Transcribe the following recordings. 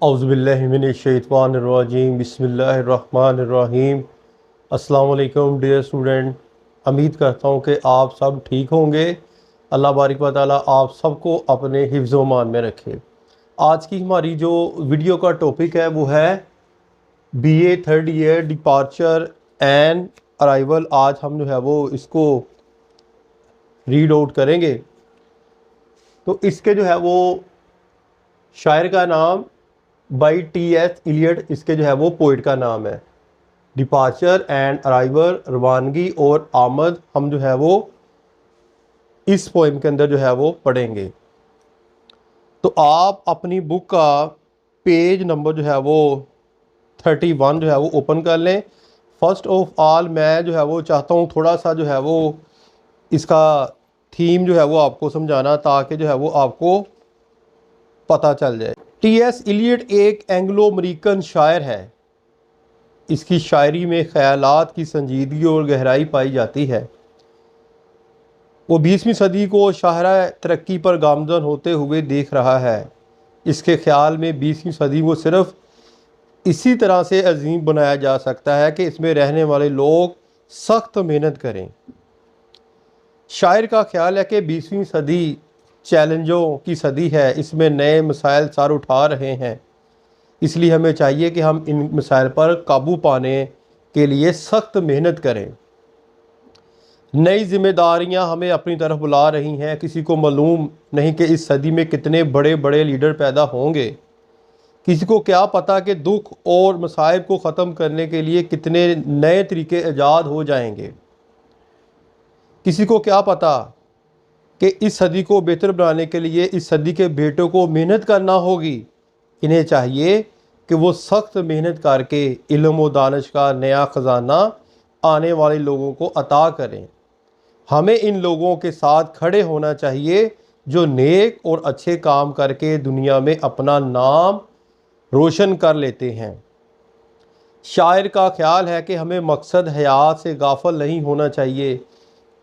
औज़ुबिल्लाहिमिनश्शैतानिर्रजीम बिस्मिल्लाहिर्रहमानिर्रहीम। अस्सलाम वालेकुम डियर स्टूडेंट। उम्मीद करता हूँ कि आप सब ठीक होंगे। अल्लाह बारिक व तआला आप सबको अपने हिफ्ज़ मान में रखे। आज की हमारी जो वीडियो का टॉपिक है वो है BA third year departure and arrival. आज हम जो है वो इसको रीड आउट करेंगे। तो इसके जो है वो शायर का नाम बाई टी.एस. इलियट, इसके जो है वो पोइट का नाम है। डिपार्चर एंड अराइवल, रवानगी और आमद, हम जो है वो इस पोइम के अंदर जो है वो पढ़ेंगे। तो आप अपनी बुक का पेज नंबर जो है वो 31 जो है वो ओपन कर लें। फर्स्ट ऑफ ऑल मैं जो है वो चाहता हूँ थोड़ा सा जो है वो इसका थीम जो है वो आपको समझाना, ताकि जो है वो आपको पता चल जाए। टी.एस. इलियट एक एंग्लो अमेरिकन शायर है। इसकी शायरी में ख़यालात की संजीदगी और गहराई पाई जाती है। वो 20वीं सदी को शाहरा तरक्की पर गामज़न होते हुए देख रहा है। इसके ख़्याल में 20वीं सदी को सिर्फ़ इसी तरह से अजीम बनाया जा सकता है कि इसमें रहने वाले लोग सख्त मेहनत करें। शायर का ख्याल है कि 20वीं सदी चैलेंजों की सदी है। इसमें नए मसाइल सर उठा रहे हैं, इसलिए हमें चाहिए कि हम इन मसाइल पर काबू पाने के लिए सख्त मेहनत करें। नई जिम्मेदारियां हमें अपनी तरफ बुला रही हैं। किसी को मालूम नहीं कि इस सदी में कितने बड़े बड़े लीडर पैदा होंगे। किसी को क्या पता कि दुख और मसाइब को ख़त्म करने के लिए कितने नए तरीके ईजाद हो जाएंगे। किसी को क्या पता कि इस सदी को बेहतर बनाने के लिए इस सदी के बेटों को मेहनत करना होगी। इन्हें चाहिए कि वो सख्त मेहनत करके इल्म व दानिश का नया ख़जाना आने वाले लोगों को अता करें। हमें इन लोगों के साथ खड़े होना चाहिए जो नेक और अच्छे काम करके दुनिया में अपना नाम रोशन कर लेते हैं। शायर का ख्याल है कि हमें मकसद हयात से गाफिल नहीं होना चाहिए।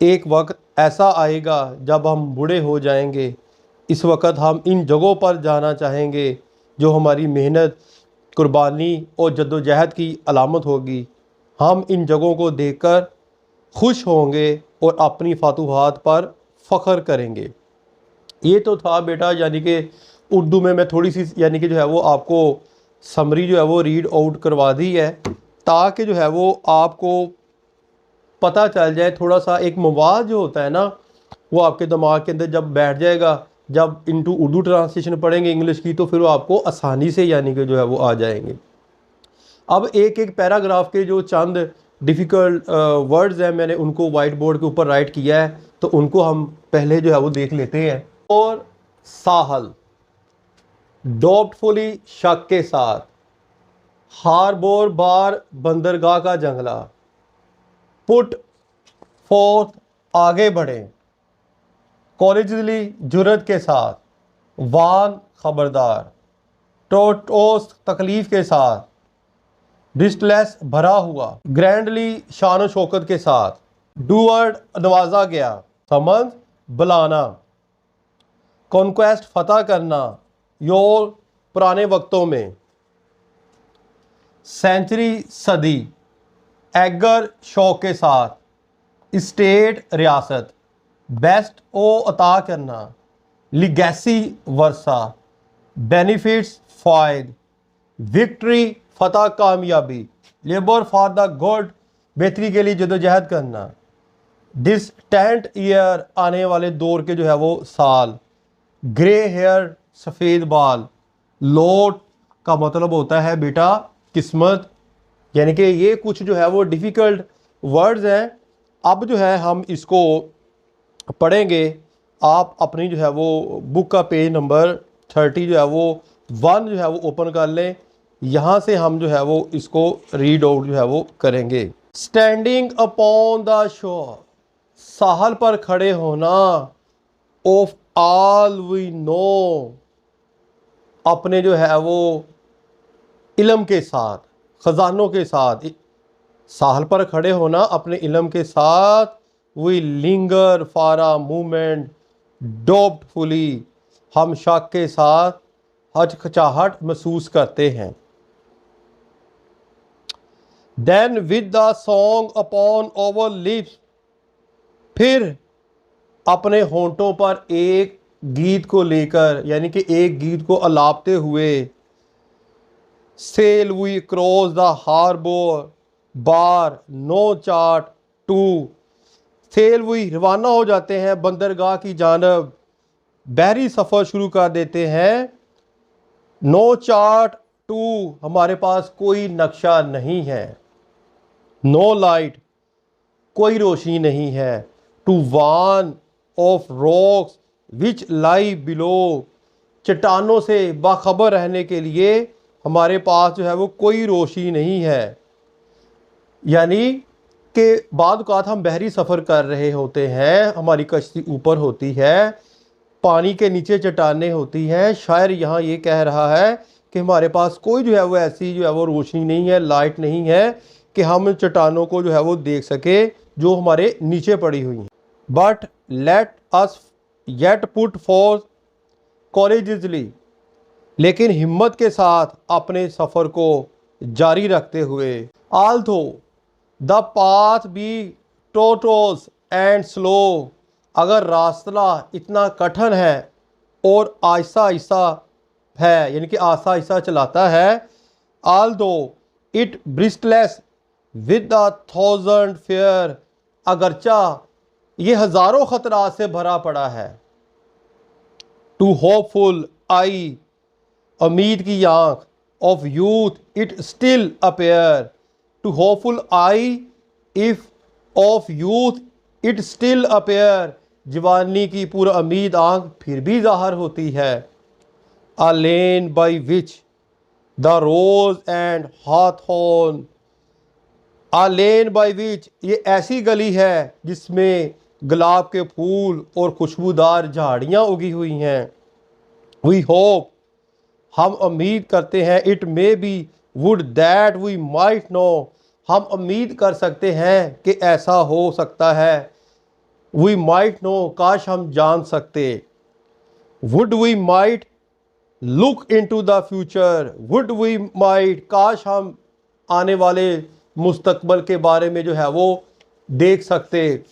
एक वक्त ऐसा आएगा जब हम बूढ़े हो जाएंगे। इस वक्त हम इन जगहों पर जाना चाहेंगे जो हमारी मेहनत, कुर्बानी और जद्दोजहद की अलामत होगी। हम इन जगहों को देखकर खुश होंगे और अपनी फतूहात पर फ़ख्र करेंगे। ये तो था बेटा, यानी कि उर्दू में मैं थोड़ी सी यानी कि जो है वो आपको समरी जो है वो रीड आउट करवा दी है, ताकि जो है वो आपको पता चल जाए। थोड़ा सा एक मवाद जो होता है ना, वो आपके दिमाग के अंदर जब बैठ जाएगा, जब इनटू उर्दू ट्रांसलेशन पढ़ेंगे इंग्लिश की, तो फिर वो आपको आसानी से यानी कि जो है वो आ जाएंगे। अब एक एक पैराग्राफ के जो चंद डिफ़िकल्ट वर्ड्स हैं, मैंने उनको वाइट बोर्ड के ऊपर राइट किया है, तो उनको हम पहले जो है वो देख लेते हैं। और साहल, डॉप्टफुली शक के साथ, हार्बर बार बंदरगाह का जंगला, पुट फोर्थ आगे बढ़ें, कॉलेजली जुरत के साथ, वान खबरदार, टोटोस तकलीफ के साथ, डिस्टलेस भरा हुआ, ग्रैंडली शान शौकत के साथ, डूअर्ड नवाजा गया, समझ बुलाना, कॉन्क्वेस्ट फतह करना, योर पुराने वक्तों में, सेंचुरी सदी, एगर शौक के साथ, स्टेट रियासत, बेस्ट ओ अता करना, लिगेसी वर्सा, बेनिफिट्स फ़ायद, विक्ट्री फतह कामयाबी, लेबर फॉर द गुड बेहतरी के लिए जदोजहद करना, डिस्टेंट ईयर आने वाले दौर के जो है वो साल, ग्रे हेयर सफ़ेद बाल, लोट का मतलब होता है बेटा किस्मत। यानी कि ये कुछ जो है वो डिफ़िकल्ट वर्ड्स हैं। अब जो है हम इसको पढ़ेंगे। आप अपनी जो है वो बुक का पेज नंबर 30 जो है वो 1 जो है वो ओपन कर लें। यहाँ से हम जो है वो इसको रीड आउट जो है वो करेंगे। Standing upon the shore, Sahal पर खड़े होना, ऑफ ऑल वी नो, अपने जो है वो इल्म के साथ, ख़जानों के साथ, साहल पर खड़े होना अपने इल्म के साथ। We linger for a moment doubtfully, हम शक के साथ हचकचाहट महसूस करते हैं। Then with the song upon our lips, फिर अपने होंठों पर एक गीत को लेकर, यानी कि एक गीत को अलापते हुए, sail we cross the harbour bar no chart to, sail we रवाना हो जाते हैं बंदरगाह की जानब, बहरी सफ़र शुरू कर देते हैं। नो चार्ट टू, हमारे पास कोई नक्शा नहीं है। नो लाइट, कोई रोशनी नहीं है। To warn of rocks which lie below, चट्टानों से बाखबर रहने के लिए हमारे पास जो है वो कोई रोशनी नहीं है। यानी कि बाद औक़ात हम बहरी सफ़र कर रहे होते हैं, हमारी कश्ती ऊपर होती है, पानी के नीचे चट्टानें होती हैं। शायर यहाँ ये कह रहा है कि हमारे पास कोई जो है वो ऐसी जो है वो रोशनी नहीं है, लाइट नहीं है कि हम चट्टानों को जो है वो देख सके जो हमारे नीचे पड़ी हुई हैं। But let us yet put forth courageously, लेकिन हिम्मत के साथ अपने सफ़र को जारी रखते हुए, although the path be tortuous and slow, अगर रास्ता इतना कठिन है और आहिस्ता आहिस्ता है, यानी कि आहिस्ता आहिस्ता चलाता है। Although it bristles with the thousand fear, अगरचा ये हज़ारों ख़तरात से भरा पड़ा है। टू होपफुल आई, उम्मीद की आँख, of youth it still appear, to hopeful eye if of youth it still appear, जवानी की पूरा उम्मीद आँख फिर भी ज़ाहिर होती है। A lane by which the rose and hawthorn, a lane by which, ये ऐसी गली है जिसमें गुलाब के फूल और खुशबूदार झाड़ियाँ उगी हुई हैं। वी होप, हम उम्मीद करते हैं, it may be would that we might know, हम उम्मीद कर सकते हैं कि ऐसा हो सकता है। वी माइट नो, काश हम जान सकते। Would we might look into the future, would we might, काश हम आने वाले मुस्तकबल के बारे में जो है वो देख सकते।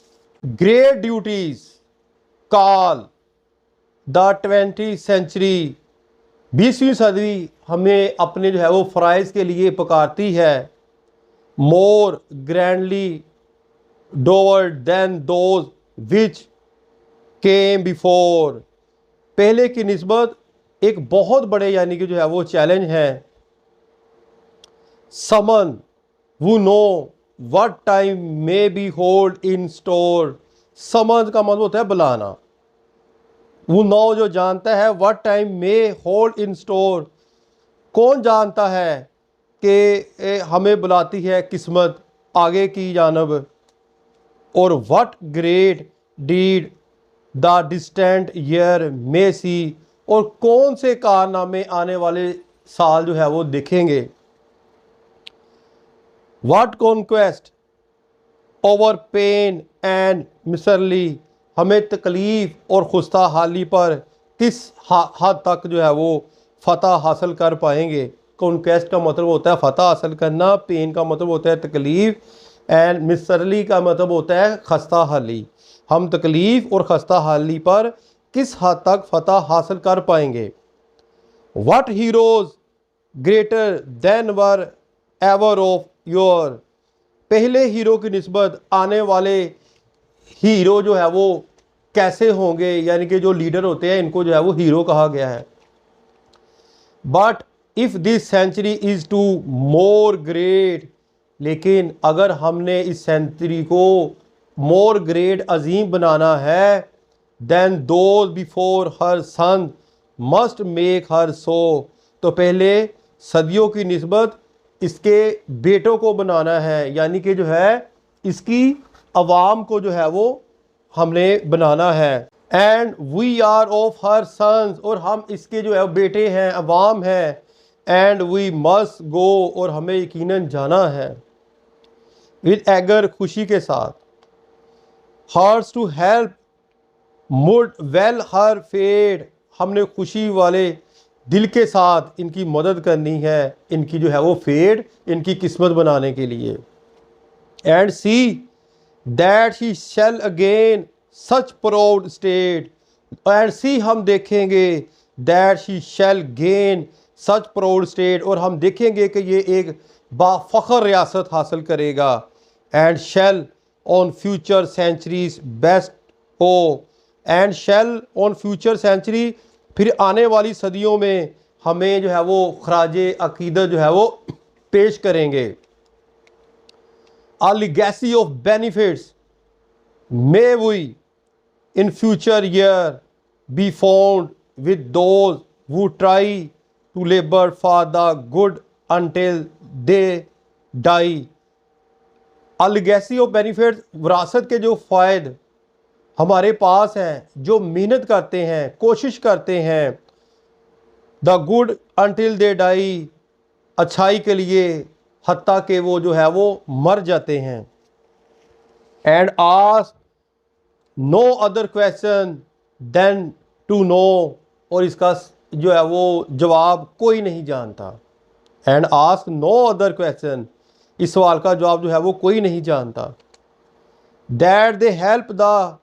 Great duties call the 20th century, 20वीं सदी हमें अपने जो है वो फ़राइज़ के लिए पुकारती है। More grandly dowered than those which came before, पहले की निस्बत एक बहुत बड़े यानी कि जो है वो चैलेंज है। Summon who know what time may be hold in store, summon का मतलब होता है बुलाना। वो नो जो जानता है, what time may hold in store, कौन जानता है कि हमें बुलाती है किस्मत आगे की जानब। और what great deed the distant year may see, और कौन से कारनामे आने वाले साल जो है वो देखेंगे। What conquest over pain and misery, हमें तकलीफ़ और खुस्ता हाली पर किस हद तक जो है वो फ़तह हासिल कर पाएंगे। कॉन्क्वेस्ट का मतलब होता है फ़तह हासिल करना, पेन का मतलब होता है तकलीफ़, एंड मिसरली का मतलब होता है खस्ता हाली। हम तकलीफ़ और खस्ता हाली पर किस हद तक फ़तह हासिल कर पाएंगे। What heroes greater than were ever of your, पहले हीरो की निस्बत आने वाले हीरो जो है वो कैसे होंगे, यानी कि जो लीडर होते हैं इनको जो है वो हीरो कहा गया है। But if this century is to more great, लेकिन अगर हमने इस सेंचुरी को मोर ग्रेट अजीम बनाना है, than those before her son must make her so, तो पहले सदियों की निस्बत इसके बेटों को बनाना है, यानी कि जो है इसकी अवाम को जो है वो हमने बनाना है। And we are of her sons, और हम इसके जो है बेटे हैं, अवाम हैं। एंड वी मस्ट गो, और हमें यकीनन जाना है। विद एगर, खुशी के साथ। हार्ट्स टू हेल्प मुड वेल हर फेड, हमने खुशी वाले दिल के साथ इनकी मदद करनी है, इनकी जो है वो फेट, इनकी किस्मत बनाने के लिए। And see that she shall again such proud state, and see हम देखेंगे that she shall gain such proud state, और हम देखेंगे कि ये एक बाफ़ख्र रियासत हासिल करेगा। And shall on future centuries bestow, and shall on future century, फिर आने वाली सदियों में हमें जो है वो खराजे अकीदत जो है वो पेश करेंगे। A legacy of benefits may we in future year be found with those who try to labor for the good until they die. A legacy of benefits, विरासत के जो फ़ायदे हमारे पास हैं, जो मेहनत करते हैं, कोशिश करते हैं, the good until they die, अच्छाई के लिए हत्ता के वो जो है वो मर जाते हैं। And ask no other question than to know, और इसका जो है वो जवाब कोई नहीं जानता। And ask no other question, इस सवाल का जवाब जो है वो कोई नहीं जानता। That they help the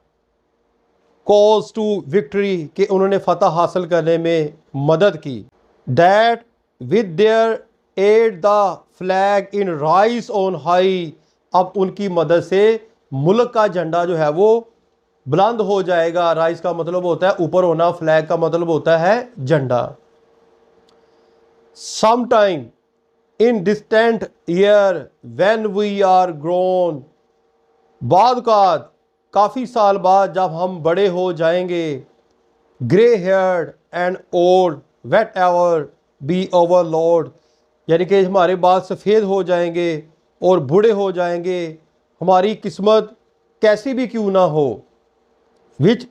cause to victory, कि उन्होंने फतह हासिल करने में मदद की। That with their aid the flag in rise on high, अब उनकी मदद से मुल्क का झंडा जो है वो बुलंद हो जाएगा। राइज का मतलब होता है ऊपर होना, फ्लैग का मतलब होता है झंडा। Some time in distant year when we are grown, बाद काफ़ी साल बाद जब हम बड़े हो जाएंगे। Grey haired and old wait ever be over lord, यानी कि हमारे बाल सफ़ेद हो जाएंगे और बूढ़े हो जाएंगे, हमारी किस्मत कैसी भी क्यों ना हो। Which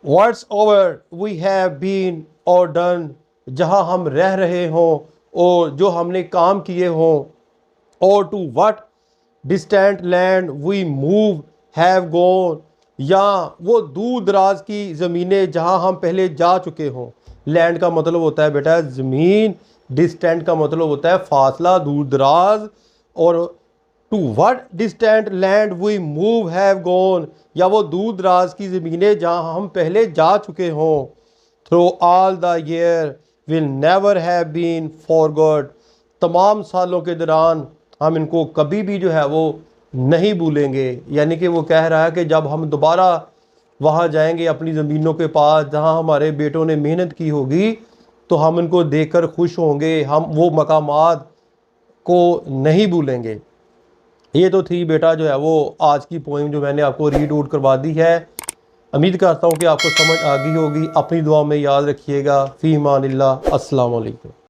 words over we have been or done, जहाँ हम रह रहे हों और जो हमने काम किए हों। और to what distant land we move have gone, या वो दूर दराज की ज़मीनें जहाँ हम पहले जा चुके हों। लैंड का मतलब होता है बेटा ज़मीन, डिस्टेंट का मतलब होता है फासला, दूर दराज। और to what distant land we move have gone, या वो दूर दराज की ज़मीनें जहाँ हम पहले जा चुके हों। Through all the year will never have been forgot, तमाम सालों के दौरान हम इनको कभी भी जो है वो नहीं भूलेंगे। यानी कि वो कह रहा है कि जब हम दोबारा वहाँ जाएंगे अपनी ज़मीनों के पास जहाँ हमारे बेटों ने मेहनत की होगी, तो हम इनको देखकर खुश होंगे, हम वो मकामात को नहीं भूलेंगे। ये तो थी बेटा जो है वो आज की पोइम जो मैंने आपको रीड आउट करवा दी है। उम्मीद करता हूँ कि आपको समझ आ गई होगी। अपनी दुआ में याद रखिएगा। फ़ी अमानिल्लाह। अस्सलाम वालेकुम।